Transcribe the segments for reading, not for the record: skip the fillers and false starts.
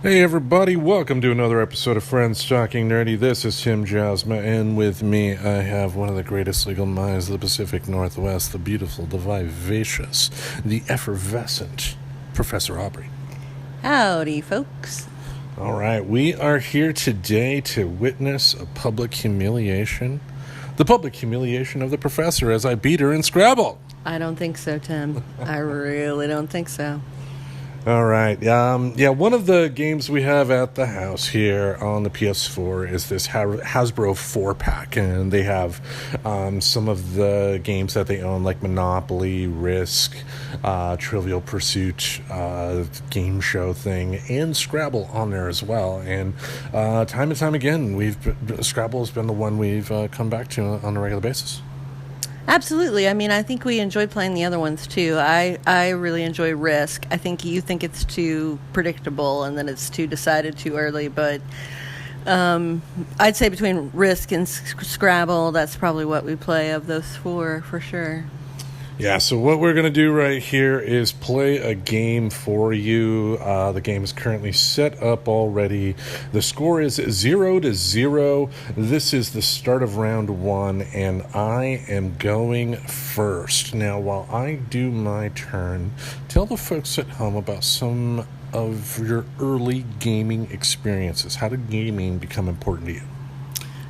Hey everybody, welcome to another episode of Friends Talking Nerdy. This is Tim Jousma, and with me I have one of the greatest legal minds of the Pacific Northwest, the beautiful, the vivacious, the effervescent Professor Aubrey. Howdy, folks. All right, we are here today to witness a public humiliation. The public humiliation of the professor as I beat her in Scrabble. I don't think so, Tim. I really don't think so. All right. One of the games we have at the house here on the PS4 is this Hasbro 4-pack, and they have some of the games that they own, like Monopoly, Risk, Trivial Pursuit, game show thing, and Scrabble on there as well. And time and time again, Scrabble has been the one we've come back to on a regular basis. Absolutely. I mean, I think we enjoyed playing the other ones, too. I really enjoy Risk. I think you think it's too predictable and then it's too decided too early. But I'd say between Risk and Scrabble, that's probably what we play of those four, for sure. Yeah, so what we're going to do right here is play a game for you. The game is currently set up already. The score is 0-0. This is the start of round one, and I am going first. Now, while I do my turn, tell the folks at home about some of your early gaming experiences. How did gaming become important to you?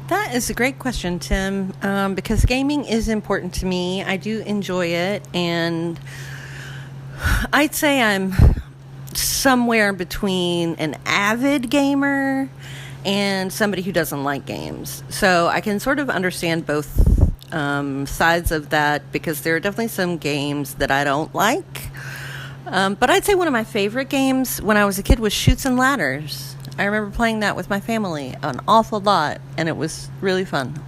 That is a great question, Tim, because gaming is important to me. I do enjoy it, and I'd say I'm somewhere between an avid gamer and somebody who doesn't like games. So I can sort of understand both sides of that, because there are definitely some games that I don't like. But I'd say one of my favorite games when I was a kid was Chutes and Ladders. I remember playing that with my family an awful lot, and it was really fun.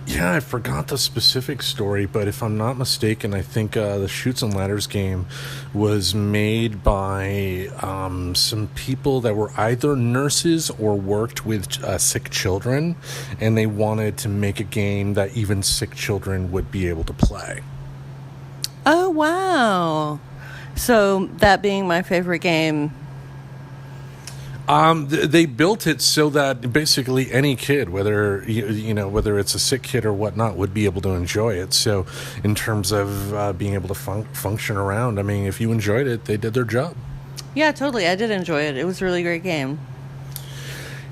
Yeah, I forgot the specific story, but if I'm not mistaken, I think the Chutes and Ladders game was made by some people that were either nurses or worked with sick children, and they wanted to make a game that even sick children would be able to play. Oh, wow. So that being my favorite game... They built it so that basically any kid, whether whether it's a sick kid or whatnot, would be able to enjoy it. So, in terms of being able to function around, I mean, if you enjoyed it, they did their job. Yeah, totally. I did enjoy it. It was a really great game.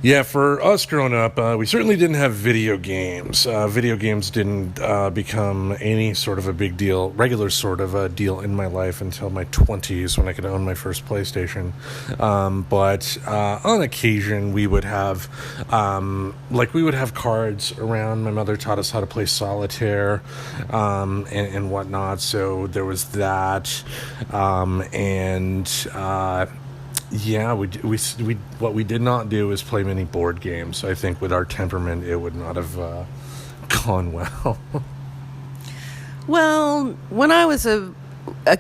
Yeah, for us growing up, we certainly didn't have video games. Video games didn't become any sort of a big deal, regular sort of a deal in my life until my 20s when I could own my first PlayStation. But on occasion, we would have, cards around. My mother taught us how to play solitaire and whatnot. So there was that, Yeah, we what we did not do is play many board games. I think with our temperament, it would not have gone well. Well, when I was a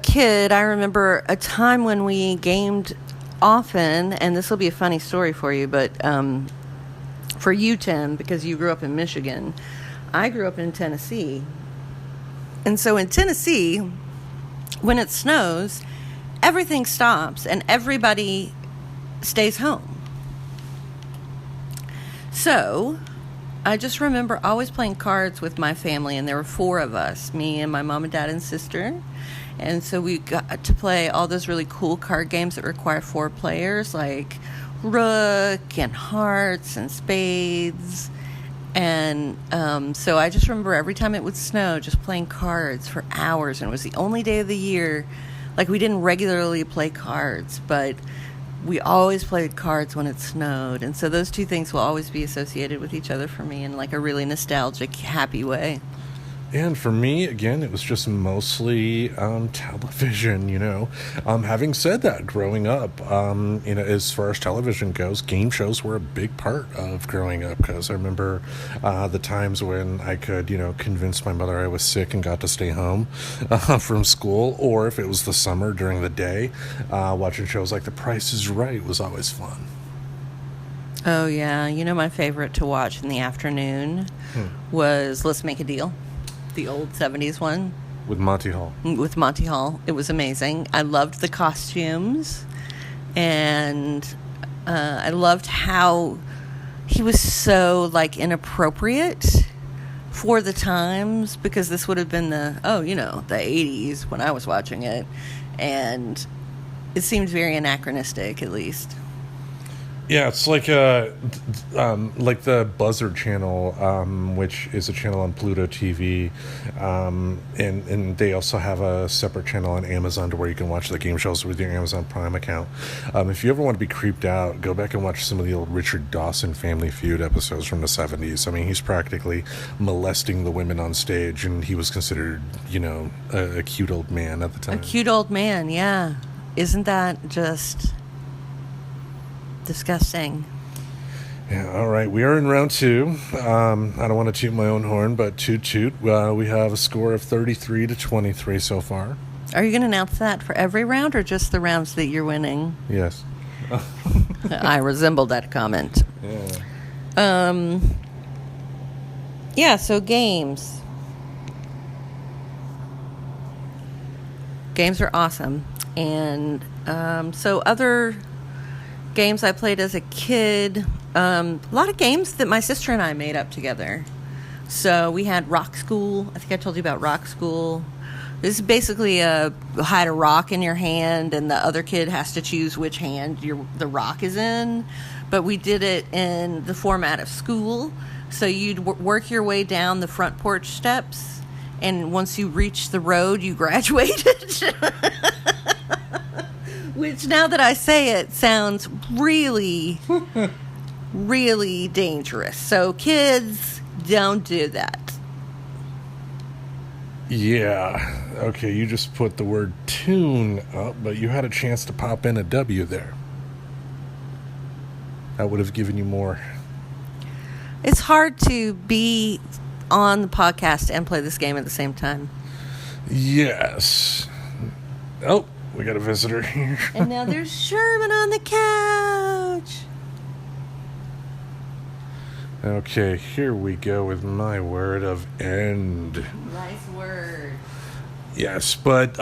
kid, I remember a time when we gamed often, and this will be a funny story for you, but for you, Tim, because you grew up in Michigan, I grew up in Tennessee. And so in Tennessee, when it snows, everything stops and everybody stays home. So I just remember always playing cards with my family, and there were four of us, me and my mom and dad and sister. And so we got to play all those really cool card games that require four players, like Rook and Hearts and Spades. And so I just remember every time it would snow, just playing cards for hours. And it was the only day of the year. Like, we didn't regularly play cards, but we always played cards when it snowed. And so those two things will always be associated with each other for me in, like, a really nostalgic, happy way. And for me, again, it was just mostly television, Having said that, growing up, as far as television goes, game shows were a big part of growing up, because I remember the times when I could, convince my mother I was sick and got to stay home from school, or if it was the summer during the day, watching shows like The Price is Right was always fun. Oh, yeah. My favorite to watch in the afternoon was Let's Make a Deal. The old 70s one. With Monty Hall. With Monty Hall. It was amazing. I loved the costumes. And I loved how he was so, like, inappropriate for the times, because this would have been the 80s when I was watching it. And it seemed very anachronistic, at least. Yeah, it's like the Buzzard channel, which is a channel on Pluto TV, and they also have a separate channel on Amazon to where you can watch the game shows with your Amazon Prime account. If you ever want to be creeped out, go back and watch some of the old Richard Dawson Family Feud episodes from the 70s. I mean, he's practically molesting the women on stage, and he was considered, a cute old man at the time. A cute old man, yeah. Isn't that just disgusting? Yeah, all right. We are in round 2. I don't want to toot my own horn, but toot. We have a score of 33-23 so far. Are you going to announce that for every round or just the rounds that you're winning? Yes. I resemble that comment. Yeah. Yeah, so games. Games are awesome. And so other games I played as a kid, a lot of games that my sister and I made up together. So we had Rock School. I think I told you about Rock School. This is basically hide a rock in your hand, and the other kid has to choose which hand the rock is in. But we did it in the format of school. So you'd work your way down the front porch steps, and once you reach the road, you graduated. Which, now that I say it, sounds really, really dangerous. So kids, don't do that. Yeah. Okay, you just put the word tune up, but you had a chance to pop in a W there. That would have given you more. It's hard to be on the podcast and play this game at the same time. Yes. Oh, we got a visitor here. And now there's Sherman on the couch. Okay, here we go with my word of end. Nice word. Yes, but,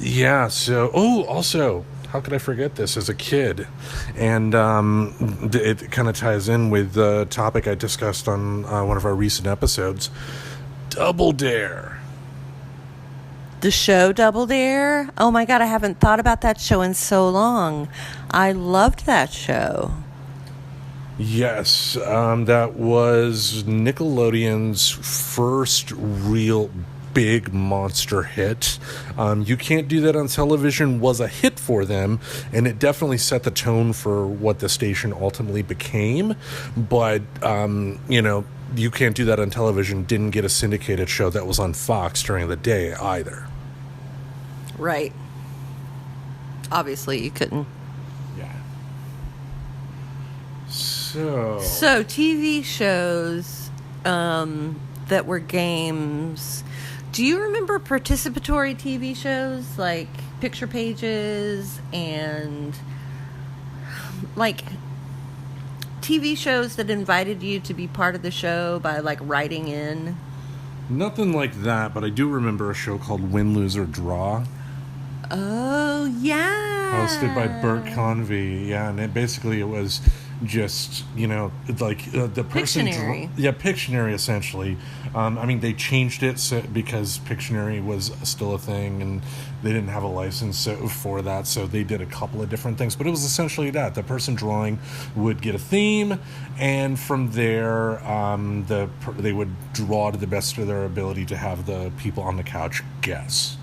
yeah, so, also, how could I forget this as a kid? And it kind of ties in with the topic I discussed on one of our recent episodes, Double Dare. The show Double Dare? Oh my God, I haven't thought about that show in so long. I loved that show. Yes, that was Nickelodeon's first real big monster hit. You Can't Do That on Television was a hit for them, and it definitely set the tone for what the station ultimately became. But, You Can't Do That on Television didn't get a syndicated show that was on Fox during the day either. Right. Obviously, you couldn't. Yeah. So TV shows that were games. Do you remember participatory TV shows like Picture Pages and like TV shows that invited you to be part of the show by like writing in? Nothing like that, but I do remember a show called Win, Lose, or Draw. Oh, yeah. Hosted by Bert Convey. Yeah, and it was just, the person... Pictionary. Pictionary, essentially. They changed it because Pictionary was still a thing, and they didn't have a license for that, so they did a couple of different things. But it was essentially that. The person drawing would get a theme, and from there, they would draw to the best of their ability to have the people on the couch guess.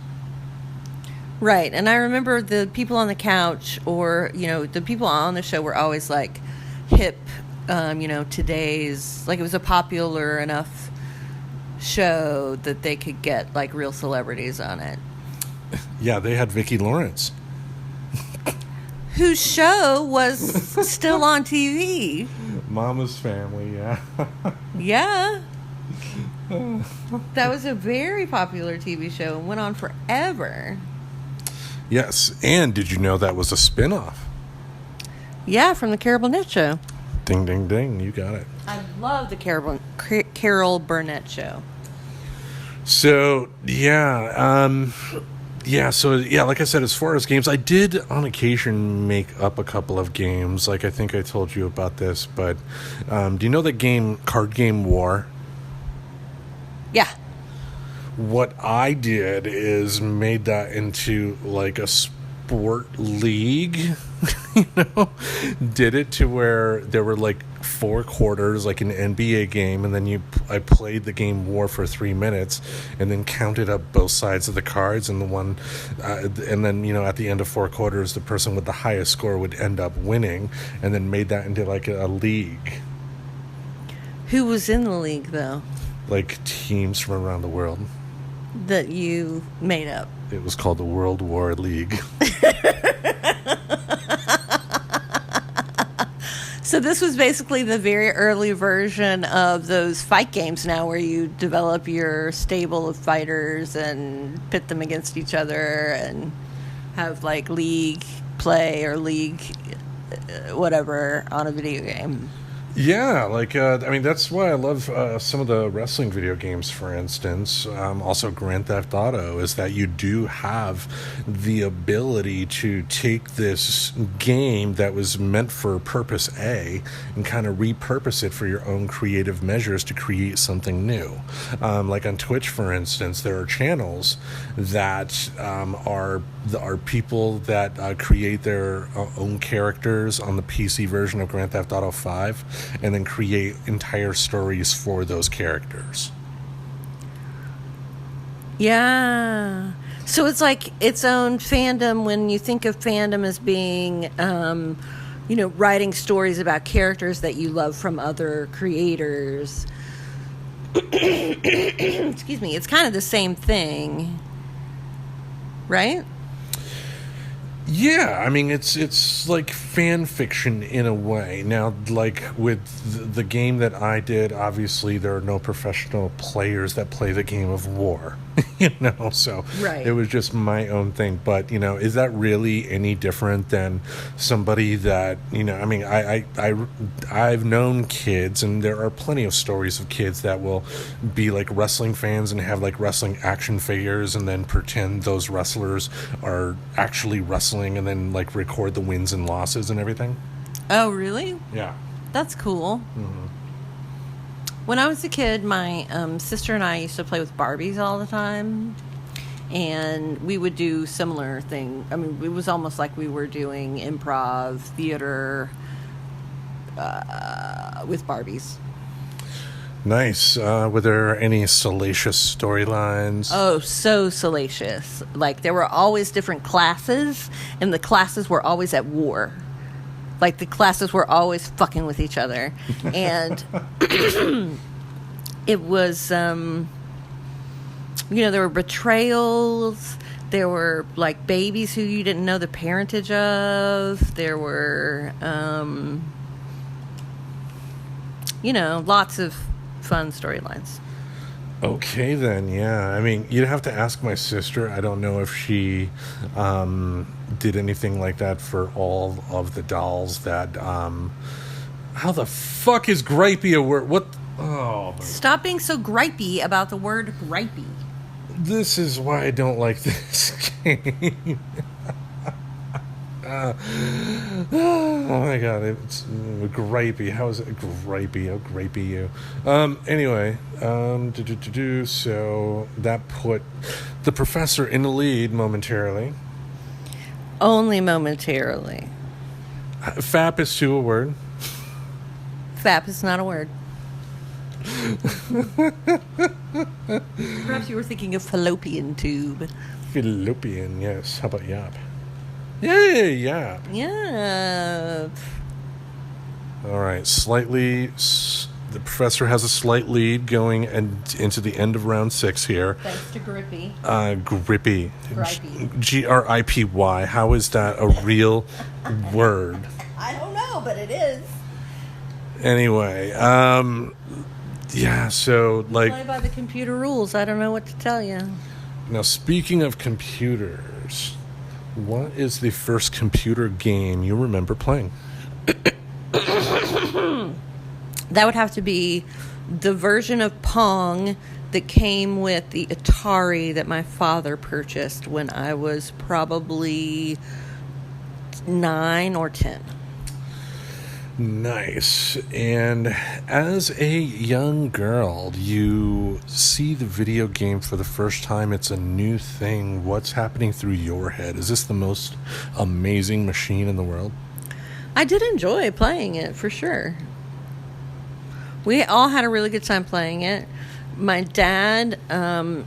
Right, and I remember the people on the couch, or, the people on the show were always, like, hip, today's, like, it was a popular enough show that they could get, like, real celebrities on it. Yeah, they had Vicki Lawrence. Whose show was still on TV. Mama's Family, yeah. Yeah. That was a very popular TV show and went on forever. Yes, and did you know that was a spin-off? Yeah, from the Carol Burnett Show. Ding, ding, ding, you got it. I love the Carol Burnett Show. So, yeah, Yeah, so yeah, like I said, as far as games, I did on occasion make up a couple of games. Like I think I told you about this, but do you know the game, card game War? Yeah. What I did is made that into like a sport league. You know, did it to where there were like 4 quarters, like an NBA game, and then I played the game War for 3 minutes, and then counted up both sides of the cards, and and then at the end of 4 quarters, the person with the highest score would end up winning, and then made that into like a league. Who was in the league though? Like teams from around the world. That you made up. It was called the World War League. So this was basically the very early version of those fight games now where you develop your stable of fighters and pit them against each other and have like league play or league whatever on a video game. Yeah, like, I mean, that's why I love some of the wrestling video games, for instance. Also, Grand Theft Auto, is that you do have the ability to take this game that was meant for purpose A and kind of repurpose it for your own creative measures to create something new. Like on Twitch, for instance, there are channels that are people that create their own characters on the PC version of Grand Theft Auto 5 and then create entire stories for those characters. Yeah. So it's like its own fandom when you think of fandom as being, writing stories about characters that you love from other creators. Excuse me. It's kind of the same thing, right? Yeah, I mean, it's like fan fiction in a way. Now, like with the game that I did, obviously there are no professional players that play the game of war, so right. It was just my own thing. But, is that really any different than somebody that, I mean, I've known kids, and there are plenty of stories of kids that will be like wrestling fans and have like wrestling action figures and then pretend those wrestlers are actually wrestling and then like record the wins and losses and everything. Oh, really? Yeah. That's cool. Mm-hmm. When I was a kid, my sister and I used to play with Barbies all the time. And we would do similar thing. I mean, it was almost like we were doing improv theater with Barbies. Nice. Were there any salacious storylines? Oh, so salacious. Like, there were always different classes, and the classes were always at war. Like, the classes were always fucking with each other. And it was, there were betrayals. There were, like, babies who you didn't know the parentage of. There were, lots of fun storylines. Okay, then, yeah. I mean, you'd have to ask my sister. I don't know if she did anything like that for all of the dolls that... how the fuck is gripey a word? What? Oh. Stop being so gripey about the word gripey. This is why I don't like this game. Oh my god, it's gripey. How is it gripey? How gripey you? Anyway, so that put the professor in the lead momentarily. Only momentarily. Fap is to a word. Fap is not a word. Perhaps you were thinking of fallopian tube. Fallopian, yes. How about yap? Yay, yap. Yeah. All right, slightly. The professor has a slight lead going into the end of round 6 here. Thanks to Grippy. Grippy. Gripey. Gripy. How is that a real word? I don't know, but it is. Anyway, yeah, so like... Play by the computer rules. I don't know what to tell you. Now, speaking of computers, what is the first computer game you remember playing? That would have to be the version of Pong that came with the Atari that my father purchased when I was probably 9 or 10. Nice. And as a young girl, you see the video game for the first time. It's a new thing. What's happening through your head? Is this the most amazing machine in the world? I did enjoy playing it, for sure. We all had a really good time playing it. My dad,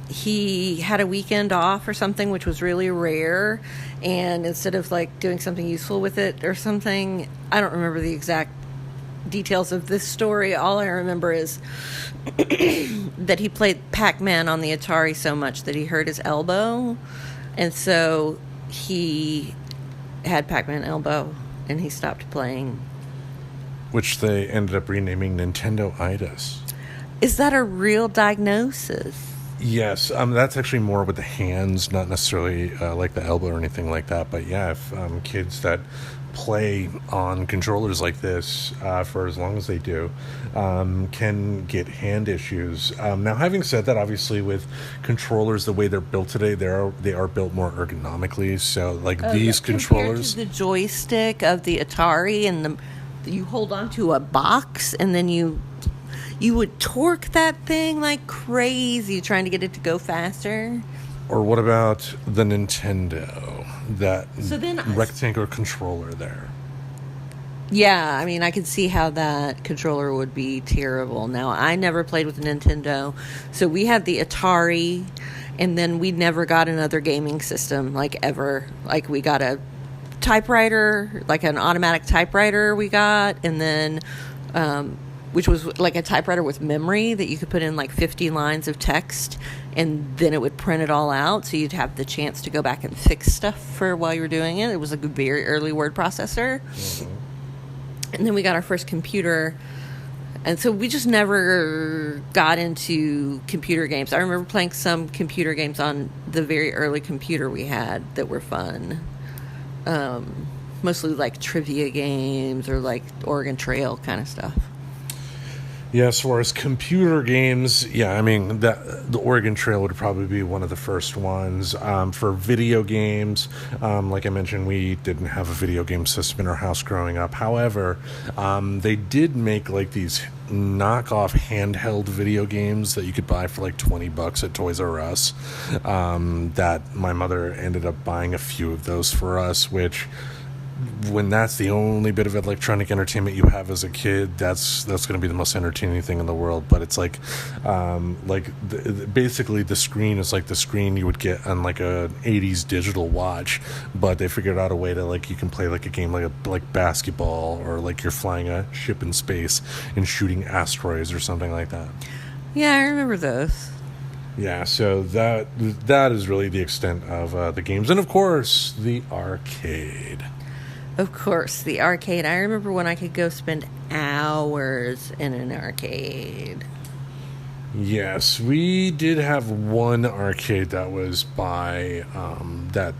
he had a weekend off or something, which was really rare. And instead of like doing something useful with it or something, I don't remember the exact details of this story. All I remember is that he played Pac-Man on the Atari so much that he hurt his elbow. And so he had Pac-Man elbow and he stopped playing. Which they ended up renaming Nintendo-itis. Is that a real diagnosis? Yes, that's actually more with the hands, not necessarily like the elbow or anything like that. But yeah, if kids that play on controllers like this for as long as they do can get hand issues. Now, having said that, obviously with controllers the way they're built today, they are built more ergonomically. So like these controllers, compared to the joystick of the Atari, and you hold on to a box and then you would torque that thing like crazy trying to get it to go faster. Or what about the Nintendo, that rectangular controller there? Yeah, I mean, I could see how that controller would be terrible. Now, I never played with the Nintendo, so we had the Atari, and then we never got another gaming system, like, ever. Like, we got a typewriter, like an automatic typewriter we got, and then which was like a typewriter with memory that you could put in like 50 lines of text, and then it would print it all out, so you'd have the chance to go back and fix stuff for while you were doing it. It was a very early word processor. Mm-hmm. And then we got our first computer, and so we just never got into computer games. I remember playing some computer games on the very early computer we had that were fun. Mostly like trivia games or like Oregon Trail kind of stuff. Yeah, as far as computer games, yeah, I mean, the Oregon Trail would probably be one of the first ones. For video games, like I mentioned, we didn't have a video game system in our house growing up. However, they did make like these knockoff handheld video games that you could buy for like $20 at Toys R Us. That my mother ended up buying a few of those for us, which, when that's the only bit of electronic entertainment you have as a kid, that's going to be the most entertaining thing in the world. But it's like basically the screen is like the screen you would get on like a 80s digital watch, but they figured out a way to like you can play like a game like basketball, or like you're flying a ship in space and shooting asteroids or something like that. Yeah, I remember those. Yeah, so that is really the extent of the games, and of course the arcade. Of course, the arcade. I remember when I could go spend hours in an arcade. Yes, we did have one arcade that was by that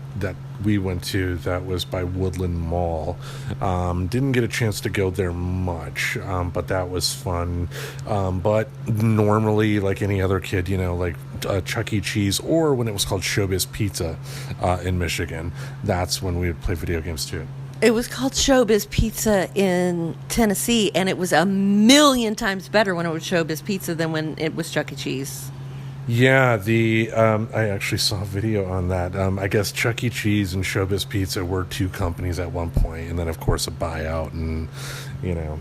we went to, that was by Woodland Mall. Didn't get a chance to go there much, but that was fun. But normally, like any other kid, you know, like Chuck E. Cheese, or when it was called Showbiz Pizza in Michigan, that's when we would play video games too. It was called Showbiz Pizza in Tennessee, and it was a million times better when it was Showbiz Pizza than when it was Chuck E. Cheese. Yeah, I actually saw a video on that. I guess Chuck E. Cheese and Showbiz Pizza were two companies at one point, and then of course a buyout, and you know,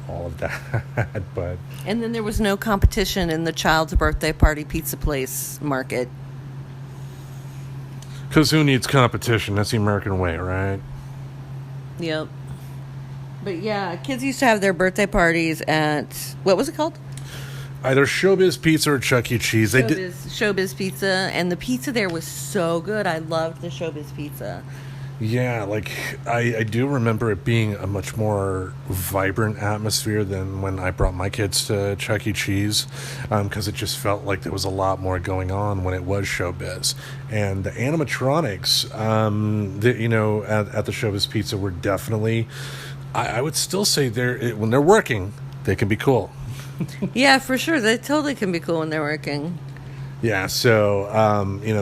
all of that. But and then there was no competition in the child's birthday party pizza place market. Because who needs competition? That's the American way, right? Yep. But yeah, kids used to have their birthday parties at, what was it called? Either Showbiz Pizza or Chuck E. Cheese. Showbiz Pizza, and the pizza there was so good. I loved the Showbiz Pizza. Yeah, like I do remember it being a much more vibrant atmosphere than when I brought my kids to Chuck E. Cheese, because it just felt like there was a lot more going on when it was Showbiz. And the animatronics, at the Showbiz Pizza were definitely, I would still say when they're working, they can be cool. Yeah, for sure. They totally can be cool when they're working. Yeah, so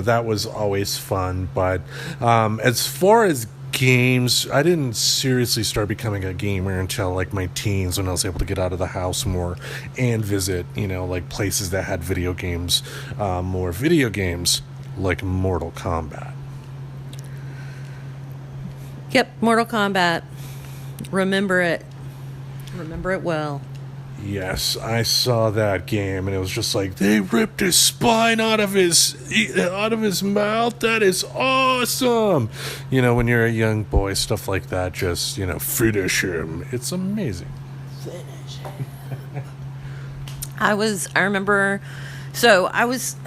that was always fun. But as far as games, I didn't seriously start becoming a gamer until like my teens, when I was able to get out of the house more and visit, like places that had video games, more video games like Mortal Kombat. Yep, Mortal Kombat. Remember it. Remember it well. Yes, I saw that game, and it was just like, they ripped his spine out of his mouth. That is awesome. When you're a young boy, stuff like that, just, finish him. It's amazing. Finish him. I remember, so I was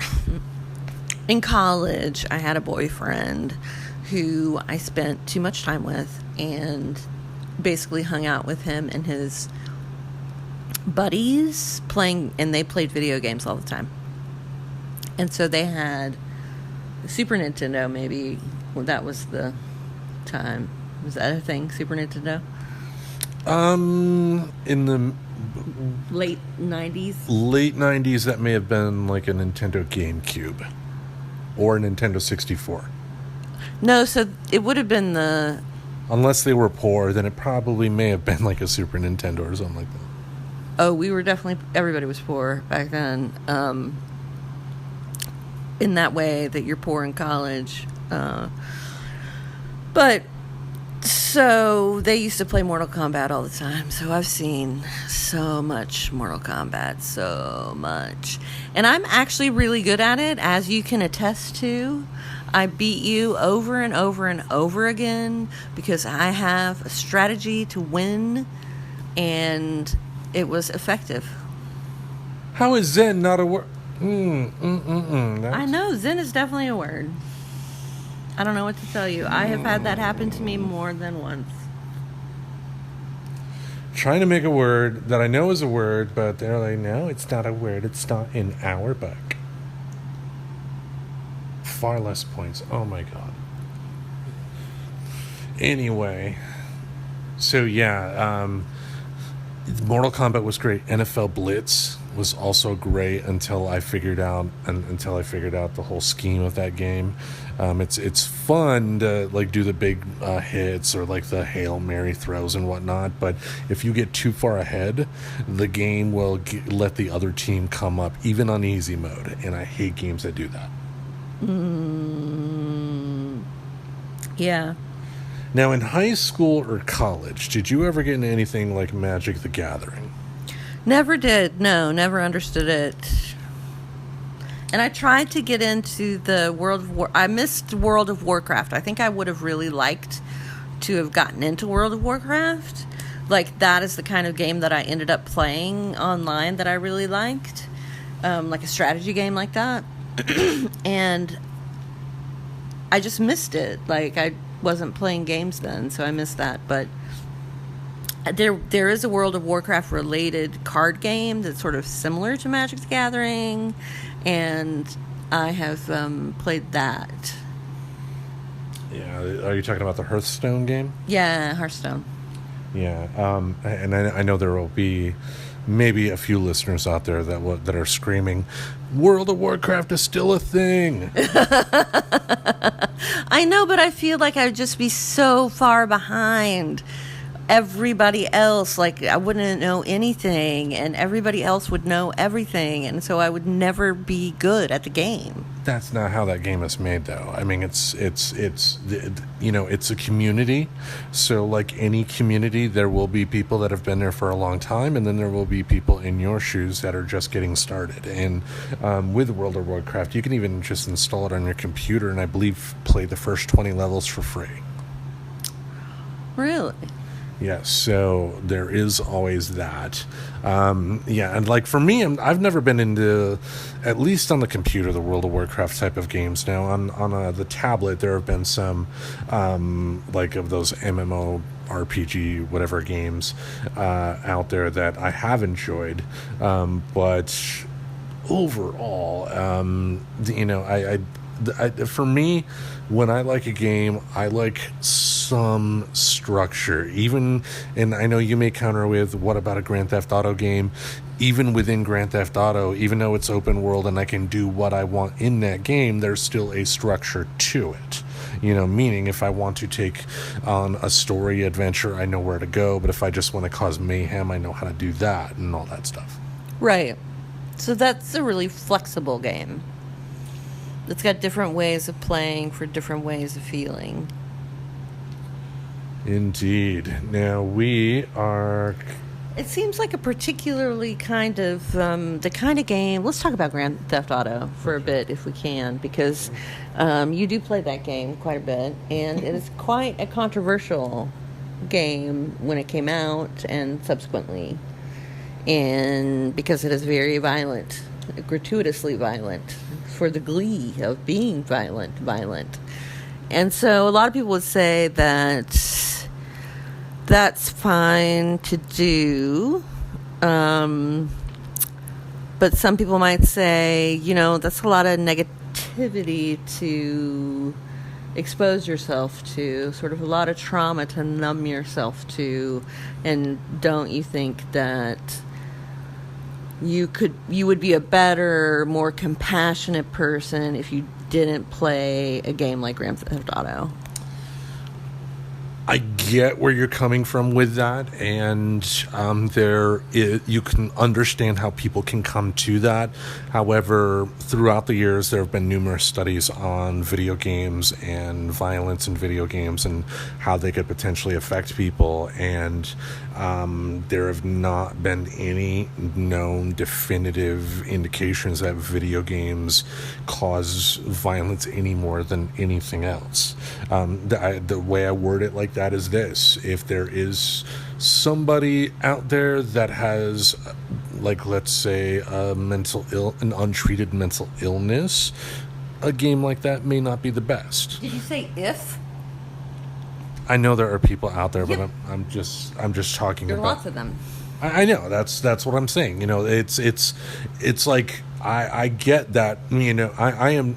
in college. I had a boyfriend who I spent too much time with, and basically hung out with him and his buddies playing, and they played video games all the time. And so they had Super Nintendo, maybe. Well, that was the time. Was that a thing, Super Nintendo? In the late 90s? Late 90s, that may have been like a Nintendo GameCube or a Nintendo 64. No, so it would have been the... Unless they were poor, then it probably may have been like a Super Nintendo or something like that. Oh, we were definitely... Everybody was poor back then. In that way that you're poor in college. But... So, they used to play Mortal Kombat all the time. So, I've seen so much Mortal Kombat. So much. And I'm actually really good at it, as you can attest to. I beat you over and over and over again because I have a strategy to win, and it was effective. How is Zen not a word? I know, Zen is definitely a word. I don't know what to tell you. I have had that happen to me more than once. Trying to make a word that I know is a word, but they're like, no, it's not a word. It's not in our book. Far less points. Oh my god. Anyway, so yeah, Mortal Kombat was great. NFL Blitz was also great until I figured out the whole scheme of that game. It's fun to like do the big hits or like the Hail Mary throws and whatnot, but if you get too far ahead, the game will let the other team come up, even on easy mode, and I hate games that do that. Yeah. Now, in high school or college, did you ever get into anything like Magic the Gathering? Never did. No, never understood it. And I tried to get into the I missed World of Warcraft. I think I would have really liked to have gotten into World of Warcraft. Like, that is the kind of game that I ended up playing online that I really liked. Like a strategy game like that. And I just missed it. Like, I wasn't playing games then, so I missed that. But there is a World of Warcraft related card game that's sort of similar to Magic the Gathering, and I have played that. Yeah, are you talking about the Hearthstone game? Yeah, Hearthstone. Yeah, and I know there will be maybe a few listeners out there that are screaming, World of Warcraft is still a thing. I know, but I feel like I would just be so far behind everybody else. Like, I wouldn't know anything, and everybody else would know everything, and so I would never be good at the game. That's not how that game is made, though. I mean, it's a community. So, like any community, there will be people that have been there for a long time, and then there will be people in your shoes that are just getting started. And with World of Warcraft, you can even just install it on your computer, and I believe play the first 20 levels for free. Really? Yes, so there is always that. Yeah, and like for me, I've never been into, at least on the computer, the World of Warcraft type of games. Now, on the tablet, there have been some, like of those MMO RPG whatever games out there that I have enjoyed. But overall, for me, when I like a game, I like some structure. And I know you may counter with, what about a Grand Theft Auto game? even within Grand Theft Auto, even though it's open world and I can do what I want in that game, there's still a structure to it. Meaning if I want to take on a story adventure, I know where to go. But if I just want to cause mayhem, I know how to do that and all that stuff. Right. So that's a really flexible game. It's got different ways of playing for different ways of feeling. Indeed. Now we are... It seems like a particularly kind of, the kind of game... Let's talk about Grand Theft Auto for a bit, if we can, because you do play that game quite a bit, and it is quite a controversial game when it came out and subsequently, and because it is very violent, gratuitously violent, for the glee of being violent. And so a lot of people would say that that's fine to do, but some people might say, that's a lot of negativity to expose yourself to, sort of a lot of trauma to numb yourself to, and don't you think that you would be a better, more compassionate person if you didn't play a game like Grand Theft Auto? I get where you're coming from with that, and you can understand how people can come to that. However, throughout the years, there have been numerous studies on video games and violence in video games and how they could potentially affect people, and there have not been any known definitive indications that video games cause violence any more than anything else. The way I word it like that is this: if there is somebody out there that has, like, let's say, an untreated mental illness, a game like that may not be the best. Did you say if? I know there are people out there, Yep. but I'm just talking There are about. lots of them. I know that's what I'm saying. It's like I get that. I am.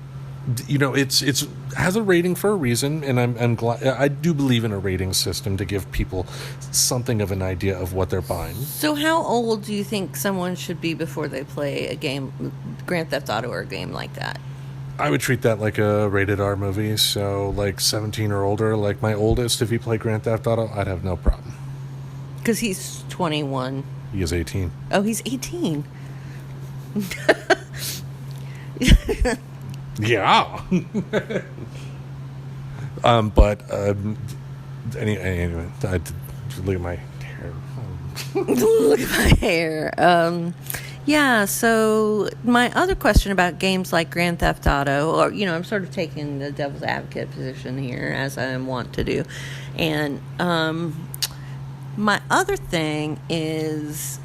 It's has a rating for a reason, and I'm glad. I do believe in a rating system to give people something of an idea of what they're buying. So how old do you think someone should be before they play a game, Grand Theft Auto, or a game like that? I would treat that like a rated R movie, so like 17 or older. Like my oldest, if he played Grand Theft Auto, I'd have no problem. Because he's 21. He is 18. Oh, he's 18. Yeah. Anyway, look at my hair. Look at my hair. Yeah, so my other question about games like Grand Theft Auto, or, I'm sort of taking the devil's advocate position here, as I want to do. And my other thing is,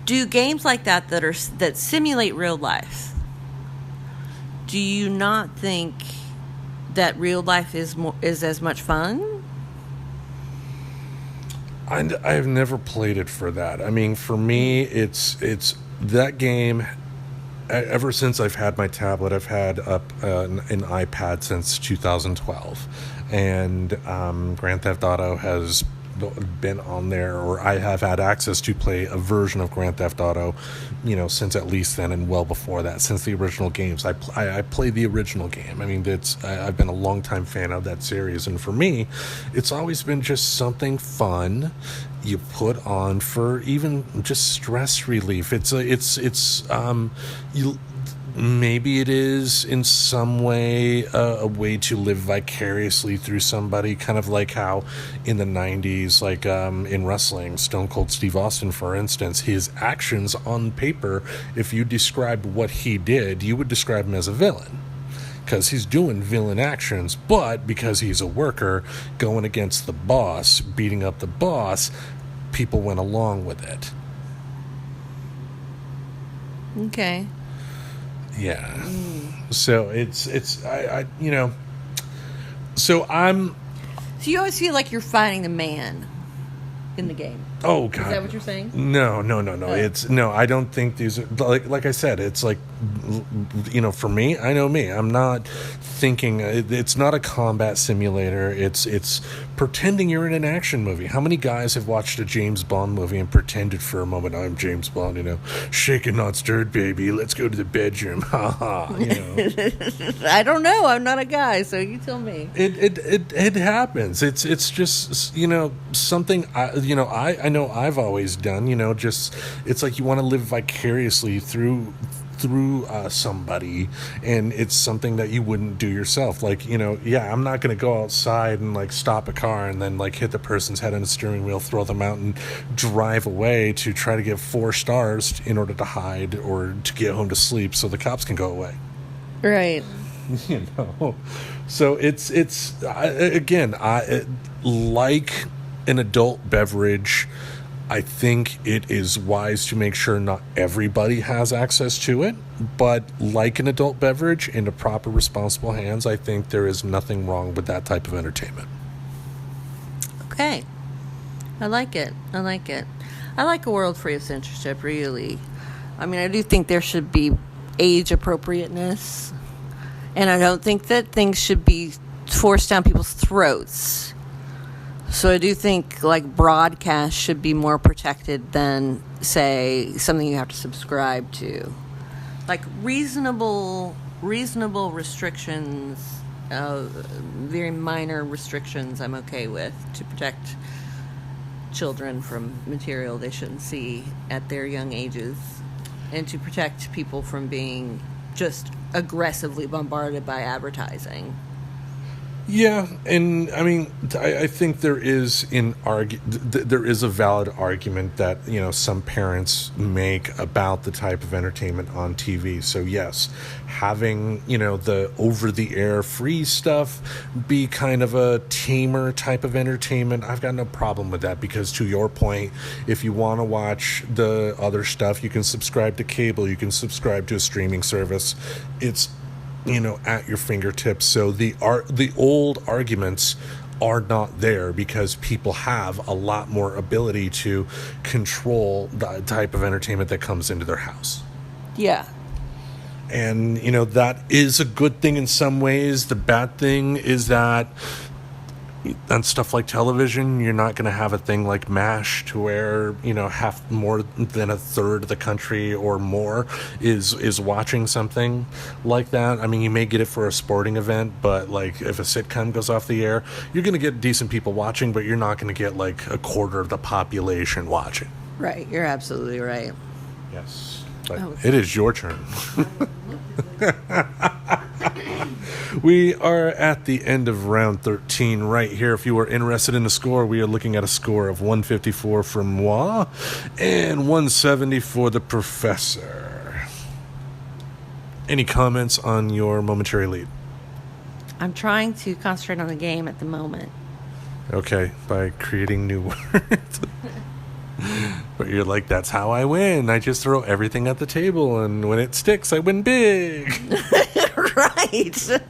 do games like that that simulate real life, do you not think that real life is as much fun? I've never played it for that. I mean, for me, it's that game. Ever since I've had my tablet, I've had up an iPad since 2012, and Grand Theft Auto has been on there, or I have had access to play a version of Grand Theft Auto, since at least then, and well before that, since the original games. I played the original game. I mean, I've been a longtime fan of that series, and for me, it's always been just something fun you put on for even just stress relief. Maybe it is in some way a way to live vicariously through somebody, kind of like how in the 90s, like in wrestling, Stone Cold Steve Austin, for instance, his actions on paper, if you described what he did, you would describe him as a villain. Because he's doing villain actions, but because he's a worker going against the boss, beating up the boss, people went along with it. Okay. Yeah. So so I'm... So you always feel like you're fighting the man in the game. Oh God! Is that what you're saying? No. Oh. It's no. I don't think these are like I said. It's like, for me, I know me. I'm not thinking. It's not a combat simulator. It's pretending you're in an action movie. How many guys have watched a James Bond movie and pretended for a moment, I'm James Bond? Shaken not stirred, baby. Let's go to the bedroom. Ha ha. I don't know. I'm not a guy, so you tell me. It happens. It's just something I know I've always done. Just it's like you want to live vicariously through somebody, and it's something that you wouldn't do yourself. Like I'm not going to go outside and like stop a car and then like hit the person's head on the steering wheel, throw them out, and drive away to try to get 4 stars in order to hide or to get home to sleep so the cops can go away. Right. So it's like an adult beverage. I think it is wise to make sure not everybody has access to it, but like an adult beverage in the proper, responsible hands, I think there is nothing wrong with that type of entertainment. Okay. I like it. I like a world free of censorship, really. I mean, I do think there should be age appropriateness, and I don't think that things should be forced down people's throats. So I do think like broadcast should be more protected than, say, something you have to subscribe to. Like reasonable restrictions, very minor restrictions I'm okay with to protect children from material they shouldn't see at their young ages, and to protect people from being just aggressively bombarded by advertising. Yeah, and I mean, I think there is there is a valid argument that some parents make about the type of entertainment on TV. So yes, having the over-the-air free stuff be kind of a tamer type of entertainment, I've got no problem with that, because to your point, if you want to watch the other stuff, you can subscribe to cable, you can subscribe to a streaming service. It's at your fingertips. So the old arguments are not there because people have a lot more ability to control the type of entertainment that comes into their house. Yeah. And that is a good thing in some ways. The bad thing is that on stuff like television, you're not going to have a thing like MASH to where half, more than a third of the country or more is watching something like that. I mean, you may get it for a sporting event, but like if a sitcom goes off the air, you're going to get decent people watching, but you're not going to get like a quarter of the population watching. Right, you're absolutely right. Yes, but it is your turn. We are at the end of round 13 right here. If you are interested in the score, we are looking at a score of 154 for moi and 170 for the professor. Any comments on your momentary lead? I'm trying to concentrate on the game at the moment. Okay, by creating new words. But you're like, that's how I win. I just throw everything at the table, and when it sticks, I win big. Right.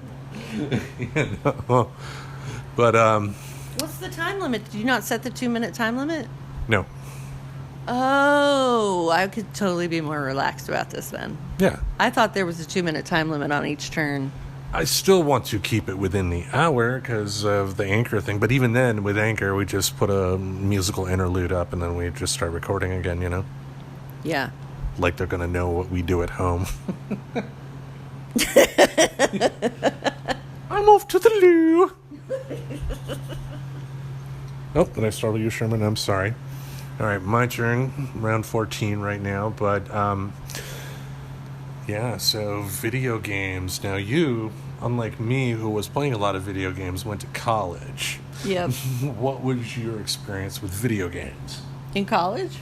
But what's the time limit? Did you not set the 2-minute time limit? No. Oh, I could totally be more relaxed about this then. Yeah. I thought there was a 2-minute time limit on each turn. I still want to keep it within the hour because of the Anchor thing. But even then, with Anchor, we just put a musical interlude up and then we just start recording again, Yeah. Like they're going to know what we do at home. I'm off to the loo. Oh, did I startle you, Sherman? I'm sorry. All right, my turn. Round 14 right now. But, yeah, so video games. Now you, unlike me, who was playing a lot of video games, went to college. Yep. What was your experience with video games? In college?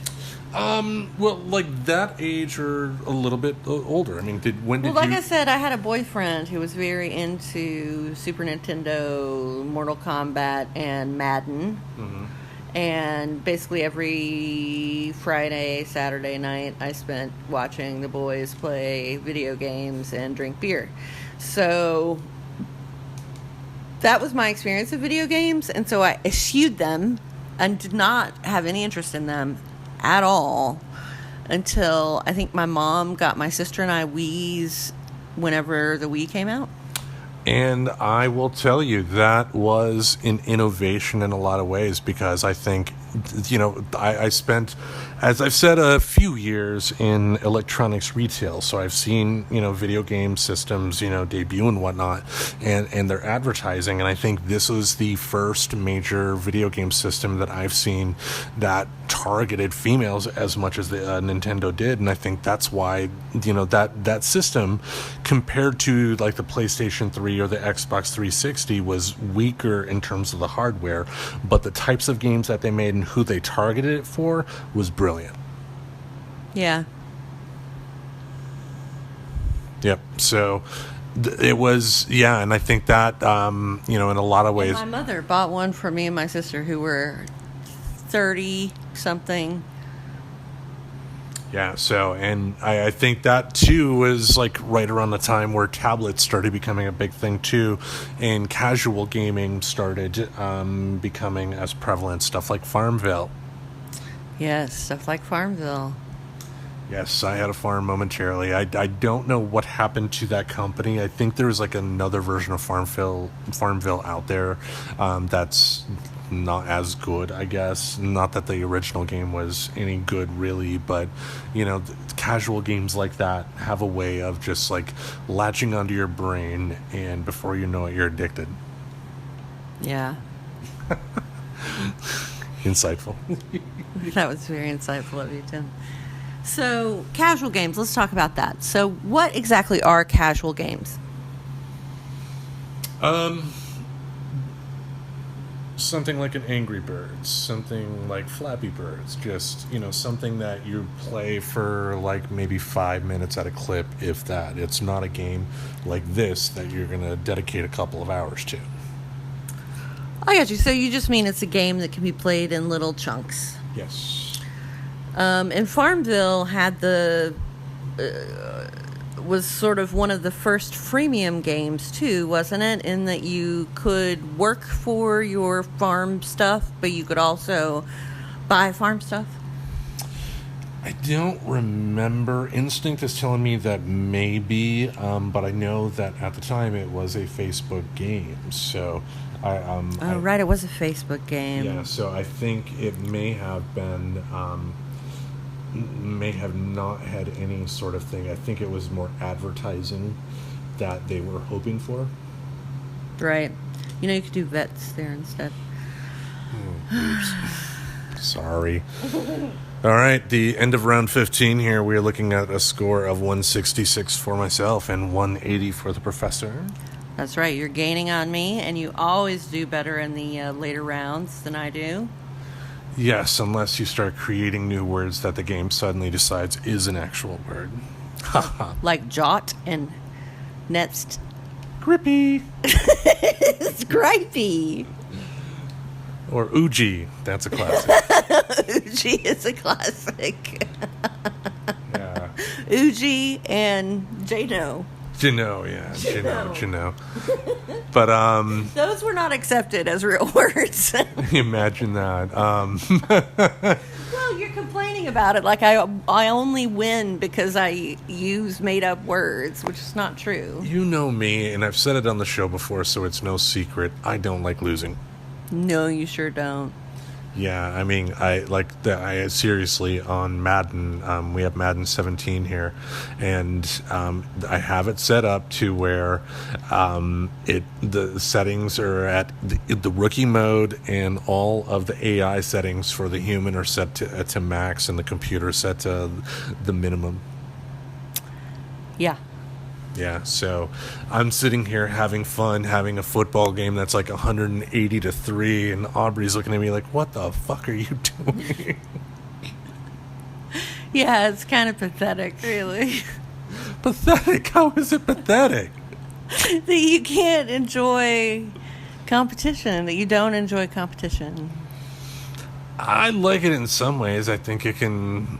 Well, like that age or a little bit older. I mean, I said, I had a boyfriend who was very into Super Nintendo, Mortal Kombat, and Madden. Mm-hmm. And basically every Friday, Saturday night, I spent watching the boys play video games and drink beer. So that was my experience of video games, and so I eschewed them and did not have any interest in them at all until I think my mom got my sister and I Wii's whenever the Wii came out. And I will tell you, that was an innovation in a lot of ways, because I think, I spent, as I've said, a few years in electronics retail. So I've seen, video game systems, debut and whatnot, and their advertising. And I think this was the first major video game system that I've seen that targeted females as much as the Nintendo did. And I think that's why, that system, compared to like the PlayStation 3 or the Xbox 360, was weaker in terms of the hardware, but the types of games that they made and who they targeted it for was brilliant. Yeah. Yep. So it was, and I think that, in a lot of ways. And my mother bought one for me and my sister who were 30-something. Yeah, so, and I think that, too, was, like, right around the time where tablets started becoming a big thing, too, and casual gaming started becoming as prevalent, stuff like Farmville. Yes, stuff like Farmville. Yes, I had a farm momentarily. I don't know what happened to that company. I think there was, like, another version of Farmville out there that's not as good, I guess. Not that the original game was any good, really, but casual games like that have a way of just like latching onto your brain, and before you know it, you're addicted. Yeah. Insightful. That was very insightful of you, Tim. So, casual games, let's talk about that. So, what exactly are casual games? Something like an Angry Birds, something like Flappy Birds, just, something that you play for like maybe 5 minutes at a clip, if that. It's not a game like this that you're going to dedicate a couple of hours to. I got you. So you just mean it's a game that can be played in little chunks. Yes. And Farmville had was sort of one of the first freemium games too, wasn't it? In that you could work for your farm stuff, but you could also buy farm stuff. I don't remember. Instinct is telling me that maybe, but I know that at the time it was a Facebook game. So right, it was a Facebook game. Yeah, so I think it may have been. May have not had any sort of thing. I think it was more advertising that they were hoping for. Right. You could do vets there instead. Sorry. All right, the end of round 15 here. We're looking at a score of 166 for myself and 180 for the professor. That's right. You're gaining on me, and you always do better in the later rounds than I do. Yes, unless you start creating new words that the game suddenly decides is an actual word. Like jot and next. Grippy. It's gripey. Or Uji. That's a classic. Uji is a classic. Yeah. Uji and Jano. Jano. But those were not accepted as real words. Imagine that. Well, you're complaining about it like I only win because I use made up words, which is not true. You know me, and I've said it on the show before, so it's no secret. I don't like losing. No, you sure don't. Yeah, I mean, I seriously, on Madden, we have Madden 17 here, and I have it set up to where the settings are at the rookie mode, and all of the AI settings for the human are set to max, and the computer set to the minimum. Yeah. Yeah, so I'm sitting here having fun, having a football game that's like 180-3, and Aubrey's looking at me like, what the fuck are you doing? Yeah, it's kind of pathetic, really. Pathetic? How is it pathetic? That you can't enjoy competition, that you don't enjoy competition. I like it in some ways. I think it can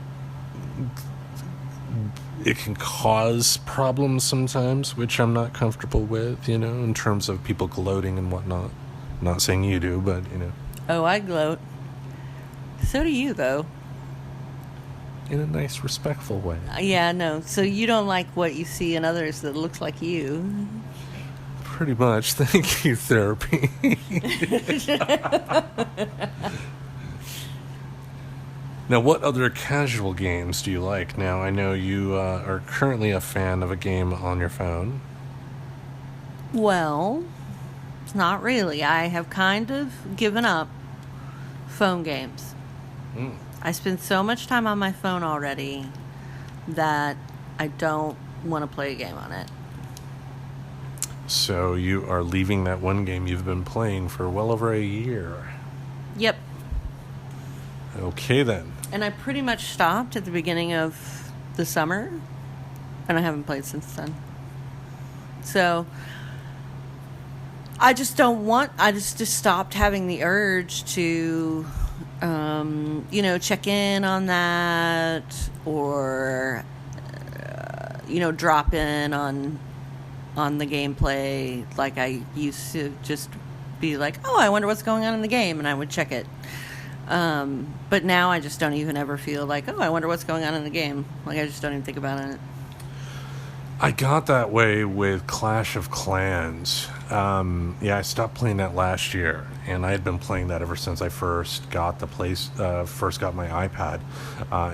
cause problems sometimes, which I'm not comfortable with, in terms of people gloating and whatnot. Not saying you do, but, Oh, I gloat. So do you, though. In a nice, respectful way. Yeah, no. So you don't like what you see in others that looks like you. Pretty much. Thank you, therapy. Now, what other casual games do you like? Now, I know you are currently a fan of a game on your phone. Well, not really. I have kind of given up phone games. I spend so much time on my phone already that I don't want to play a game on it. So you are leaving that one game you've been playing for well over a year. Yep. Okay, then. And I pretty much stopped at the beginning of the summer, and I haven't played since then. So I just don't want, I just stopped having the urge to, check in on that or, drop in on the gameplay like I used to just be like, oh, I wonder what's going on in the game, and I would check it. But now I just don't even ever feel like, oh, I wonder what's going on in the game. Like, I just don't even think about it. I got that way with Clash of Clans. I stopped playing that last year, and I had been playing that ever since I first got my iPad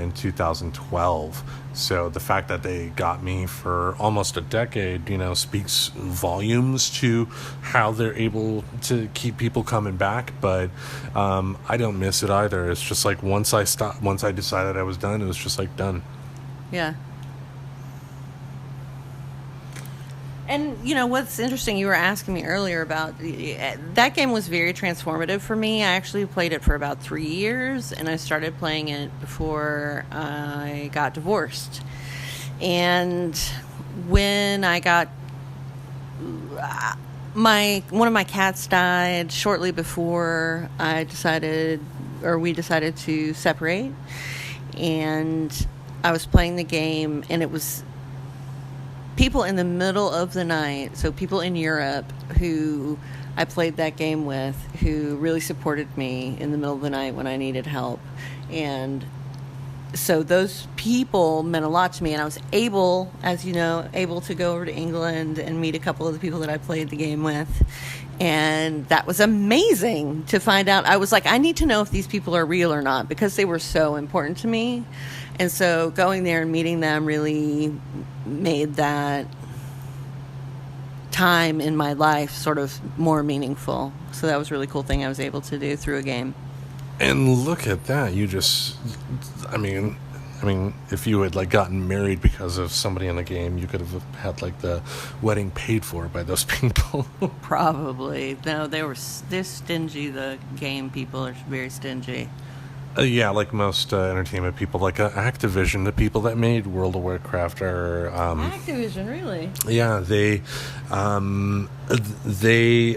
in 2012. So the fact that they got me for almost a decade, speaks volumes to how they're able to keep people coming back. But I don't miss it either. It's just like once I decided I was done, it was just like done. Yeah. And, what's interesting, you were asking me earlier about, that game was very transformative for me. I actually played it for about 3 years, and I started playing it before I got divorced. And when I got, one of my cats died shortly before we decided to separate. And I was playing the game, and it was people in the middle of the night, so people in Europe who I played that game with, who really supported me in the middle of the night when I needed help. And so those people meant a lot to me, and I was able to go over to England and meet a couple of the people that I played the game with. And that was amazing to find out. I was like, I need to know if these people are real or not, because they were so important to me. And so going there and meeting them really made that time in my life sort of more meaningful. So that was a really cool thing I was able to do through a game. And look at that. You just, I mean, if you had gotten married because of somebody in the game, you could have had the wedding paid for by those people. Probably. No, they're stingy. The game people are very stingy. Like most entertainment people, like Activision, the people that made World of Warcraft are... Activision, really? Yeah, they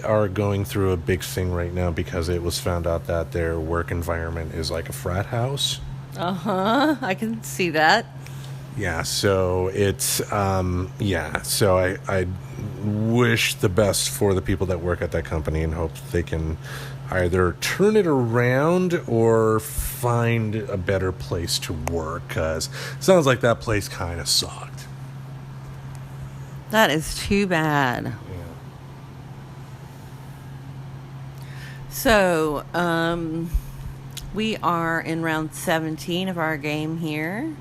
are going through a big thing right now because it was found out that their work environment is like a frat house. Uh-huh, I can see that. Yeah, so it's... so I wish the best for the people that work at that company and hope they can either turn it around or find a better place to work, because it sounds like that place kind of sucked. That is too bad. Yeah. So, we are in round 17 of our game here.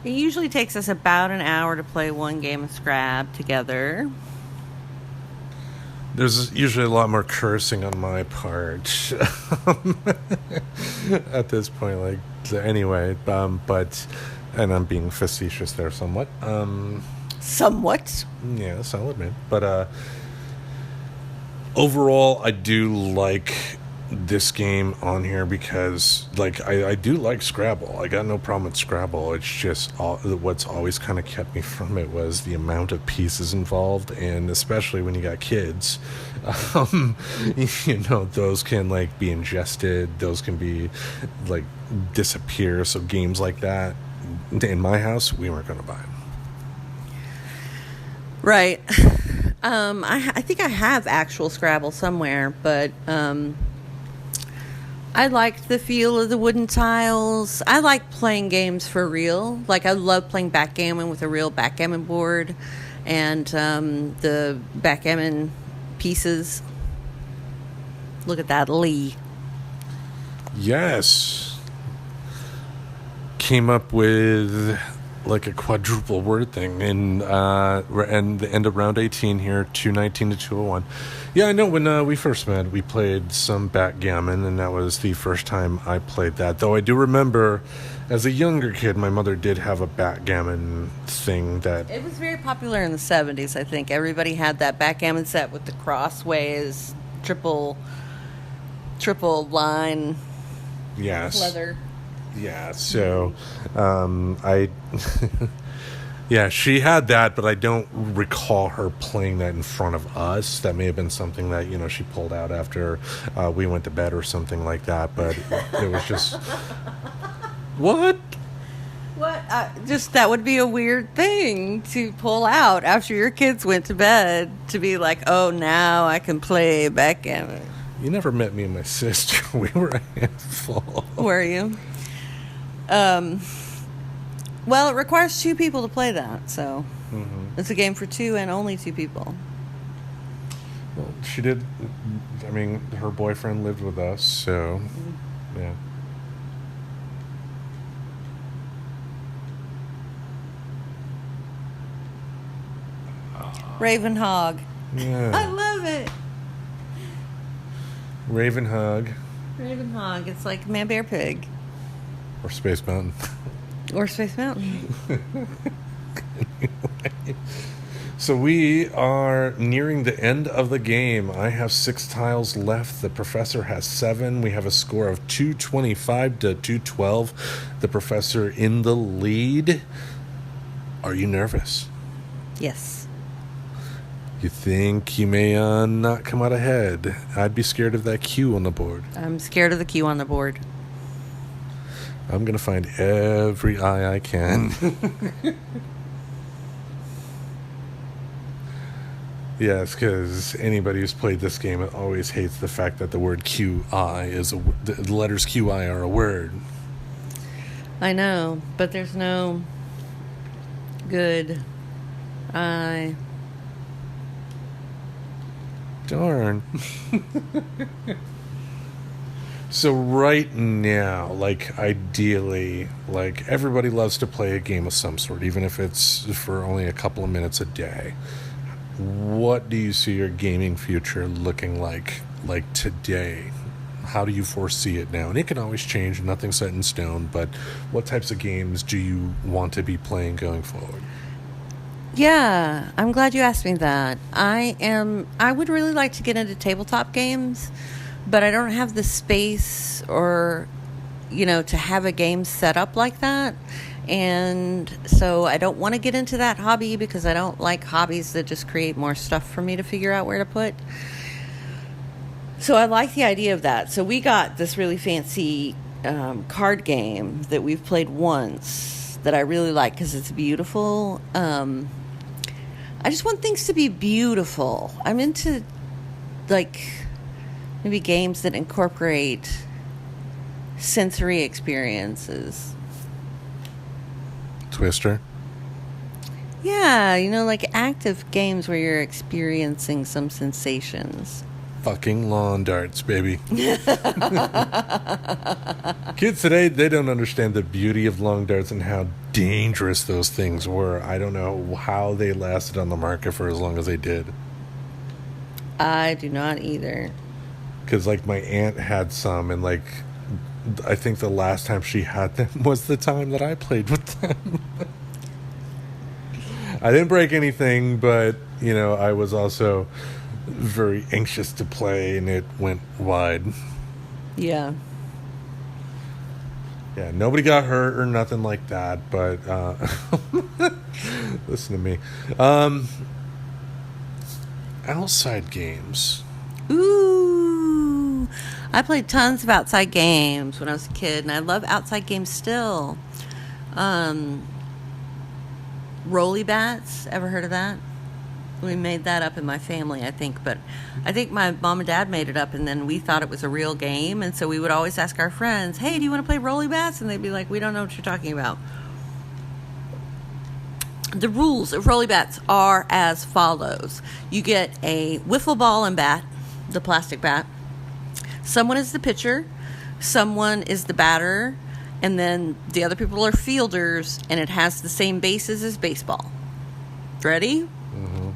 It usually takes us about an hour to play one game of Scrabble together. There's usually a lot more cursing on my part at this point. Anyway, but I'm being facetious there somewhat. Somewhat? Yes, I'll admit. But overall, I do like this game on here because, I do like Scrabble. I got no problem with Scrabble. It's just what's always kind of kept me from it was the amount of pieces involved, and especially when you got kids, those can be ingested. Those can be disappear. So games like that, in my house, we weren't going to buy them. Right. I think I have actual Scrabble somewhere, but I liked the feel of the wooden tiles. I like playing games for real. Like, I love playing backgammon with a real backgammon board and the backgammon pieces. Look at that, Lee. Yes. Came up with like a quadruple word thing in the end of round 18 here, 219 to 201. Yeah, I know when we first met, we played some backgammon, and that was the first time I played that. Though I do remember, as a younger kid, my mother did have a backgammon thing that... It was very popular in the 70s, I think. Everybody had that backgammon set with the crossways, triple line, yes, leather. Yeah, so I... Yeah, she had that, but I don't recall her playing that in front of us. That may have been something that, she pulled out after we went to bed or something like that, but it was just... What? What? Just that would be a weird thing to pull out after your kids went to bed, to be like, oh, now I can play backgammon. You never met me and my sister. We were a handful. Were you? Well, it requires 2 people to play that, so it's a game for 2 and only 2 people. Well, she did. I mean, her boyfriend lived with us, so yeah. Raven Hog. Yeah. I love it. Raven Hug. Raven Hog. It's like Man Bear Pig. Or Space Mountain. Or Space Mountain. Anyway, so we are nearing the end of the game. I have 6 tiles left. The professor has 7. We have a score of 225 to 212. The professor in the lead. Are you nervous? Yes. You think you may not come out ahead? I'd be scared of that Q on the board. I'm scared of the Q on the board. I'm going to find every I can. Yes, because anybody who's played this game always hates the fact that the word QI the letters QI are a word. I know, but there's no good I. Darn. So right now, like, ideally, like, everybody loves to play a game of some sort, even if it's for only a couple of minutes a day. What do you see your gaming future looking like today? How do you foresee it now? And it can always change, nothing's set in stone, but what types of games do you want to be playing going forward? Yeah, I'm glad you asked me that. I would really like to get into tabletop games, but I don't have the space or, to have a game set up like that. And so I don't want to get into that hobby because I don't like hobbies that just create more stuff for me to figure out where to put. So I like the idea of that. So we got this really fancy card game that we've played once that I really like because it's beautiful. I just want things to be beautiful. I'm into, maybe games that incorporate sensory experiences. Twister? Yeah, like active games where you're experiencing some sensations. Fucking lawn darts, baby. Kids today, they don't understand the beauty of long darts and how dangerous those things were. I don't know how they lasted on the market for as long as they did. I do not either. Because, my aunt had some, and, I think the last time she had them was the time that I played with them. I didn't break anything, but, I was also very anxious to play, and it went wide. Yeah. Yeah, nobody got hurt or nothing like that, but listen to me. Outside games. Ooh. I played tons of outside games when I was a kid, and I love outside games still. Rolly bats, ever heard of that? We made that up in my family, I think. But I think my mom and dad made it up, and then we thought it was a real game. And so we would always ask our friends, hey, do you want to play Rolly Bats? And they'd be like, we don't know what you're talking about. The rules of Rolly Bats are as follows. You get a wiffle ball and bat, the plastic bat. Someone is the pitcher. Someone is the batter. And then the other people are fielders, and it has the same bases as baseball. Ready? Mm-hmm.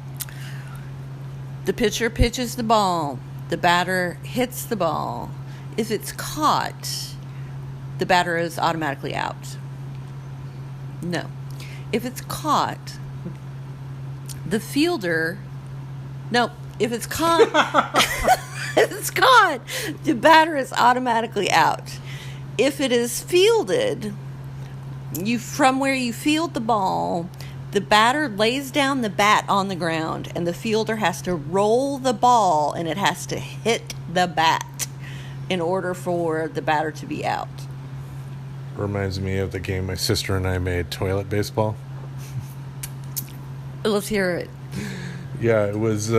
The pitcher pitches the ball. The batter hits the ball. If it's caught, the batter is automatically out. No. If it's caught, the fielder... No, if it's caught... if it's caught, the batter is automatically out. If it is fielded, from where you field the ball, the batter lays down the bat on the ground, and the fielder has to roll the ball, and it has to hit the bat in order for the batter to be out. Reminds me of the game my sister and I made, toilet baseball. Let's hear it. Yeah, it was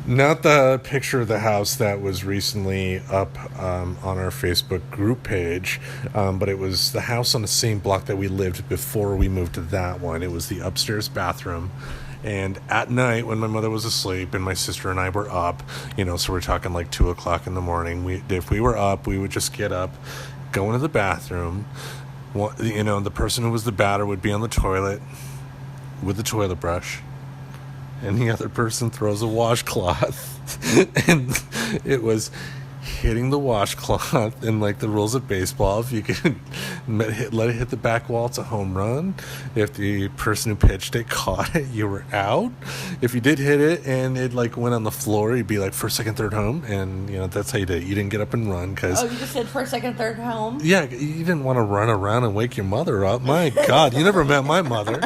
not the picture of the house that was recently up on our Facebook group page, but it was the house on the same block that we lived before we moved to that one. It was the upstairs bathroom. And at night, when my mother was asleep and my sister and I were up, so we're talking like 2 o'clock in the morning, if we were up, we would just get up, go into the bathroom. The person who was the batter would be on the toilet with the toilet brush, and the other person throws a washcloth, and it was hitting the washcloth, and like the rules of baseball, if you could let it hit the back wall, it's a home run. If the person who pitched it caught it, you were out. If you did hit it and it like went on the floor, you'd be like first, second, third home, and that's how you did it. You didn't get up and run because you just said first, second, third home. Yeah, you didn't want to run around and wake your mother up. My God, you never met my mother.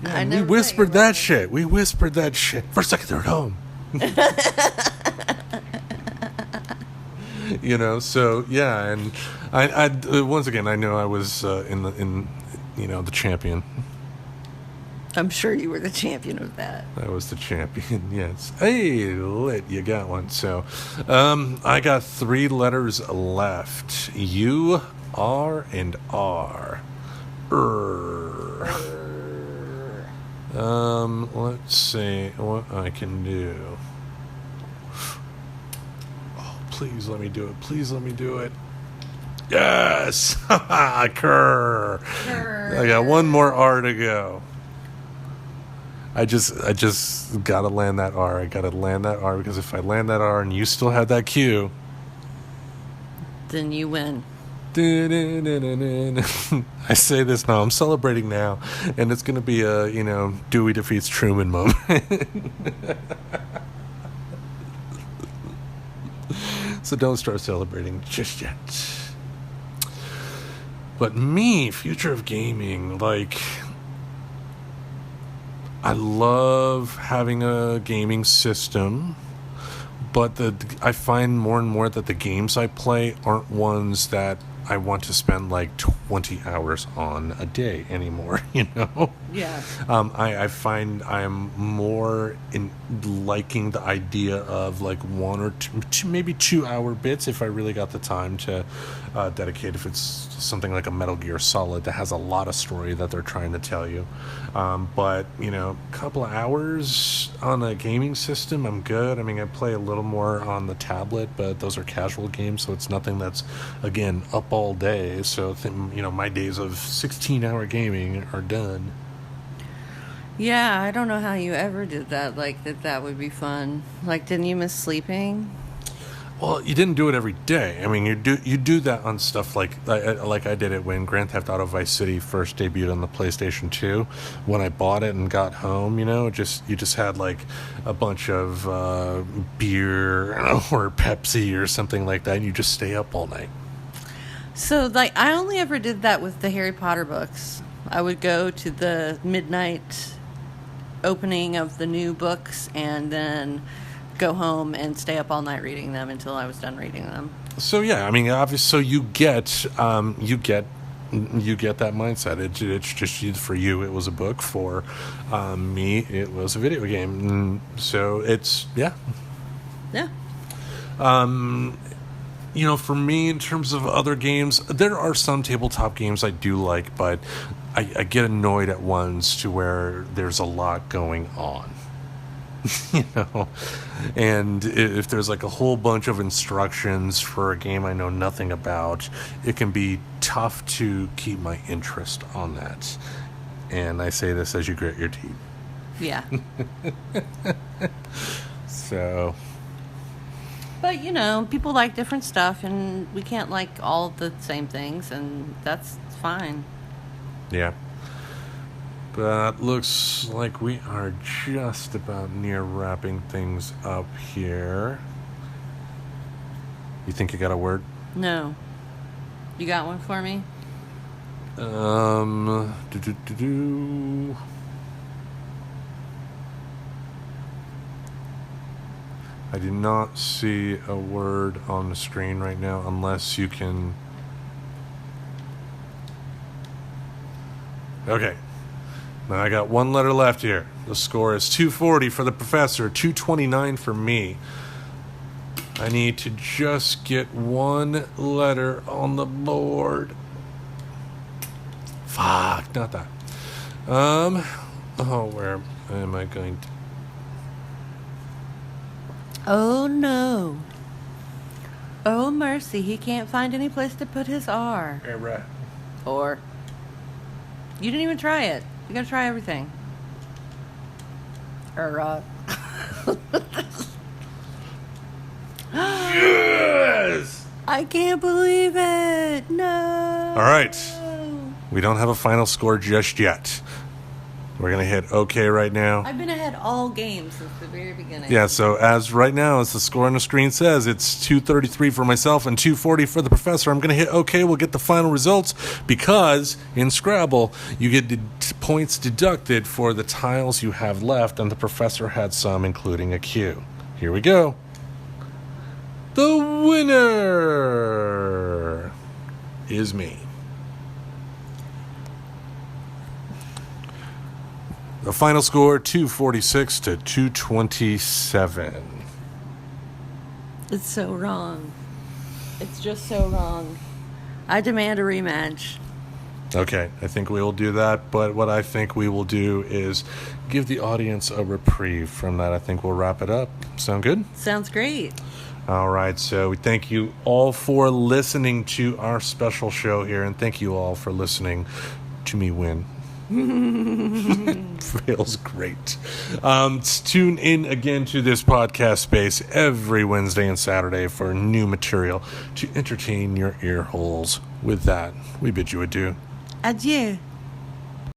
Yeah, we whispered that shit. We whispered that shit. First, second, third home. So yeah, and I once again, I know I was in the champion. I'm sure you were the champion of that. I was the champion. Yes. Hey, lit, you got one. So, I got 3 letters left: U, R, and R. Let's see what I can do. Oh, please let me do it. Please let me do it. Yes! Kerr. I got one more R to go. I just gotta land that R. I gotta land that R, because if I land that R and you still have that Q, then you win. I say this now. I'm celebrating now, and it's going to be a Dewey defeats Truman moment. So don't start celebrating just yet. But me, future of gaming, like, I love having a gaming system. But I find more and more that the games I play aren't ones that I want to spend like 20 hours on a day anymore, Yeah. I find I'm more in liking the idea of like 1 or 2, maybe 2 hour bits if I really got the time to dedicate. If it's something like a Metal Gear Solid that has a lot of story that they're trying to tell you. But, a couple of hours on a gaming system, I'm good. I mean, I play a little more on the tablet, but those are casual games, so it's nothing that's, again, up all day. So, my days of 16-hour gaming are done. Yeah, I don't know how you ever did that. Like, that would be fun. Like, didn't you miss sleeping? Well, you didn't do it every day. I mean, you do that on stuff like I did it when Grand Theft Auto Vice City first debuted on the PlayStation 2. When I bought it and got home, you just had like a bunch of beer or Pepsi or something like that, and you just stay up all night. So, like, I only ever did that with the Harry Potter books. I would go to the midnight opening of the new books and then go home and stay up all night reading them until I was done reading them. So yeah, I mean, obviously, so you get you get that mindset. It's just, for you, it was a book. For me, it was a video game. So it's, yeah. Yeah. For me, in terms of other games, there are some tabletop games I do like, but I get annoyed at ones to where there's a lot going on. And if there's like a whole bunch of instructions for a game I know nothing about, it can be tough to keep my interest on that. And I say this as you grit your teeth. Yeah. So... But, people like different stuff, and we can't like all the same things, and that's fine. Yeah. But looks like we are just about near wrapping things up here. You think you got a word? No. You got one for me? I do not see a word on the screen right now, unless you can... Okay. Now I got one letter left here. The score is 240 for the professor, 229 for me. I need to just get one letter on the board. Fuck, not that. Where am I going to... Oh, no. Oh, mercy. He can't find any place to put his R. Hey, right. Or. You didn't even try it. You gotta try everything. Yes! I can't believe it. No. All right. We don't have a final score just yet. We're going to hit OK right now. I've been ahead all games since the very beginning. Yeah, so as right now, as the score on the screen says, it's 233 for myself and 240 for the professor. I'm going to hit OK. We'll get the final results because in Scrabble, you get points deducted for the tiles you have left, and the professor had some, including a Q. Here we go. The winner is me. The final score, 246 to 227. It's so wrong. It's just so wrong. I demand a rematch. Okay, I think we will do that, but what I think we will do is give the audience a reprieve from that. I think we'll wrap it up. Sound good? Sounds great. All right, so we thank you all for listening to our special show here, and thank you all for listening to me win. Feels great. Tune in again to this podcast space every Wednesday and Saturday for new material to entertain your ear holes. With that, we bid you adieu. Adieu.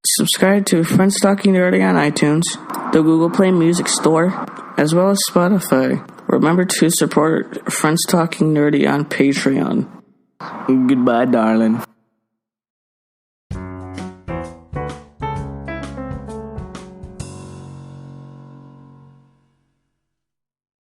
Subscribe to Friends Talking Nerdy on iTunes, the Google Play Music Store, as well as Spotify. Remember to support Friends Talking Nerdy on Patreon. Goodbye, darling.